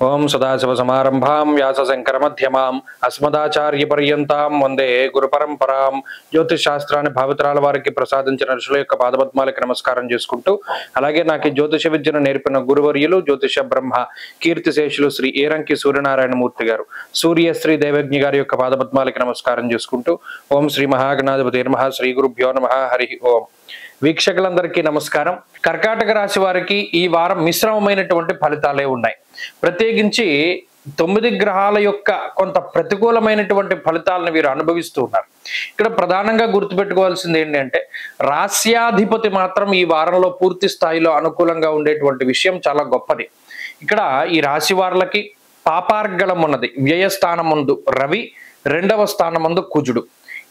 ఓం సదాశివసమారంభాం వ్యాసశంకరమధ్యమాం అస్మదాచార్యపర్యంతాం వందే గురు పరంపరాం. జ్యోతిష్ శాస్త్రాన్ని భావితరాల వారికి ప్రసాదించిన ఋషుల యొక్క పాదపద్మాలకి నమస్కారం చేసుకుంటూ, అలాగే నాకు జ్యోతిష విద్యను నేర్పిన గురువర్యులు జ్యోతిష బ్రహ్మ కీర్తిశేషులు శ్రీ ఏరంకి సూర్యనారాయణమూర్తి గారు, సూర్యశ్రీ దేవజ్ఞ గారి యొక్క పాదపద్మాలకి నమస్కారం చేసుకుంటూ, ఓం శ్రీ మహాగణాధిపతి నమః, శ్రీ గురుభ్యో నమః, హరి ఓం. వీక్షకులందరికీ నమస్కారం. కర్కాటక రాశి వారికి ఈ వారం మిశ్రమమైనటువంటి ఫలితాలే ఉన్నాయి. ప్రత్యేకించి 9 గ్రహాల యొక్క కొంత ప్రతికూలమైనటువంటి ఫలితాలను వీరు అనుభవిస్తూ ఉన్నారు. ఇక్కడ ప్రధానంగా గుర్తుపెట్టుకోవాల్సింది ఏంటంటే, రాస్యాధిపతి మాత్రం ఈ వారంలో పూర్తి స్థాయిలో అనుకూలంగా ఉండేటువంటి విషయం చాలా గొప్పది. ఇక్కడ ఈ రాశి వారులకి పాపార్గళం ఉన్నది. వ్యయస్థానం ముందు రవి, 2వ స్థానం ముందు కుజుడు.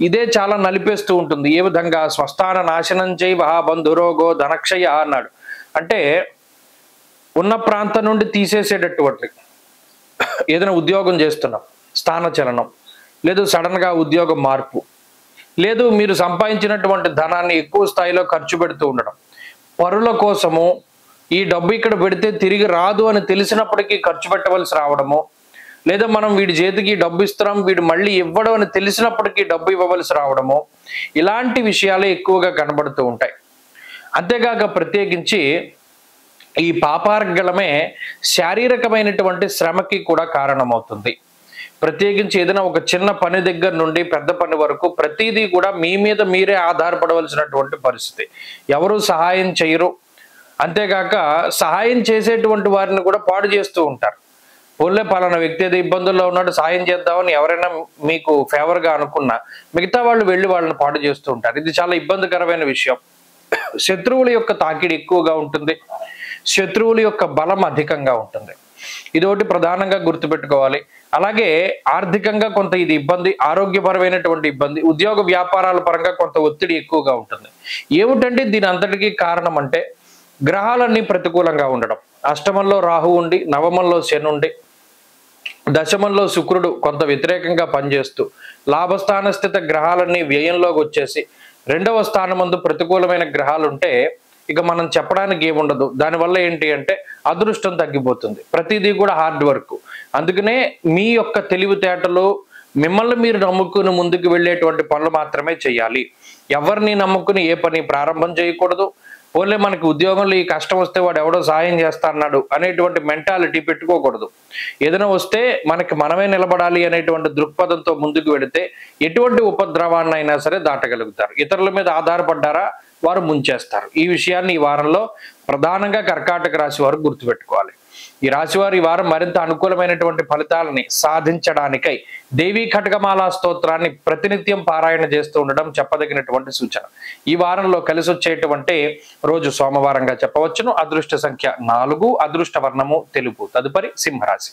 ఇదే చాలా నలిపేస్తూ ఉంటుంది. ఏ విధంగా స్వస్థాన నాశనం చేయి బంధురోగో ధనక్షయ అన్నాడు. అంటే ఉన్న ప్రాంతం నుండి తీసేసేటటువంటి, ఏదైనా ఉద్యోగం చేస్తున్నాం, స్థానచలనం, లేదు సడన్ గా ఉద్యోగం మార్పు, లేదు మీరు సంపాదించినటువంటి ధనాన్ని ఎక్కువ స్థాయిలో ఖర్చు పెడుతూ ఉండడం, పరుల కోసము ఈ డబ్బు ఇక్కడ పెడితే తిరిగి రాదు అని తెలిసినప్పటికీ ఖర్చు పెట్టవలసి రావడము, లేదా మనం వీడి చేతికి డబ్బు ఇస్తున్నాం, వీడు మళ్ళీ ఇవ్వడం అని తెలిసినప్పటికీ డబ్బు ఇవ్వవలసి రావడము, ఇలాంటి విషయాలే ఎక్కువగా కనబడుతూ ఉంటాయి. అంతేకాక ప్రత్యేకించి ఈ పాపార్గళమే శారీరకమైనటువంటి శ్రమకి కూడా కారణమవుతుంది. ప్రత్యేకించి ఏదైనా ఒక చిన్న పని దగ్గర నుండి పెద్ద పని వరకు ప్రతిదీ కూడా మీ మీద మీరే ఆధారపడవలసినటువంటి పరిస్థితి. ఎవరు సహాయం చేయరు. అంతేకాక సహాయం చేసేటువంటి వారిని కూడా పాడు చేస్తూ ఉంటారు. పోన్లే పలానా వ్యక్తి ఏదో ఇబ్బందుల్లో ఉన్నాడు, సాయం చేద్దామని ఎవరైనా మీకు ఫేవర్గా అనుకున్నా మిగతా వాళ్ళు వెళ్ళి వాళ్ళని పాడు చేస్తూ ఉంటారు. ఇది చాలా ఇబ్బందికరమైన విషయం. శత్రువుల యొక్క తాకిడి ఎక్కువగా ఉంటుంది. శత్రువుల యొక్క బలం అధికంగా ఉంటుంది. ఇది ఒకటి ప్రధానంగా గుర్తుపెట్టుకోవాలి. అలాగే ఆర్థికంగా కొంత ఇది ఇబ్బంది, ఆరోగ్యపరమైనటువంటి ఇబ్బంది, ఉద్యోగ వ్యాపారాల పరంగా కొంత ఒత్తిడి ఎక్కువగా ఉంటుంది. ఏమిటంటే దీని అంతటికీ కారణం అంటే గ్రహాలన్నీ ప్రతికూలంగా ఉండడం. అష్టమంలో రాహు ఉండి, నవమంలో శని ఉండి, దశమంలో శుక్రుడు కొంత వ్యతిరేకంగా పనిచేస్తూ, లాభస్థాన స్థిత గ్రహాలన్నీ వ్యయంలోకి వచ్చేసి 2వ స్థానం ముందు ప్రతికూలమైన గ్రహాలు ఉంటే ఇక మనం చెప్పడానికి ఏముండదు. దానివల్ల ఏంటి అంటే అదృష్టం తగ్గిపోతుంది. ప్రతిదీ కూడా హార్డ్ వర్క్. అందుకనే మీ యొక్క తెలివితేటలు, మిమ్మల్ని మీరు నమ్ముకుని ముందుకు వెళ్ళేటువంటి పనులు మాత్రమే చేయాలి. ఎవరిని నమ్ముకుని ఏ పని ప్రారంభం చేయకూడదు. ఓన్లీ మనకి ఉద్యోగంలో ఈ కష్టం వస్తే వాడు ఎవడో సాయం చేస్తా అన్నాడు అనేటువంటి మెంటాలిటీ పెట్టుకోకూడదు. ఏదైనా వస్తే మనకి మనమే నిలబడాలి అనేటువంటి దృక్పథంతో ముందుకు వెళితే ఎటువంటి ఉపద్రవాన్నైనా సరే దాటగలుగుతారు. ఇతరుల మీద ఆధారపడ్డారా వారు ముంచేస్తారు. ఈ విషయాన్ని ఈ వారంలో ప్రధానంగా కర్కాటక రాశి వారు గుర్తుపెట్టుకోవాలి. ఈ రాశివారు ఈ వారం మరింత అనుకూలమైనటువంటి ఫలితాలని సాధించడానికై దేవీ ఖడ్గమాలా స్తోత్రాన్ని ప్రతినిత్యం పారాయణ చేస్తూ ఉండడం చెప్పదగినటువంటి సూచన. ఈ వారంలో కలిసి వచ్చేటువంటి రోజు సోమవారంగా చెప్పవచ్చును. అదృష్ట సంఖ్య 4, అదృష్ట వర్ణము తెలుపు. తదుపరి సింహరాశి.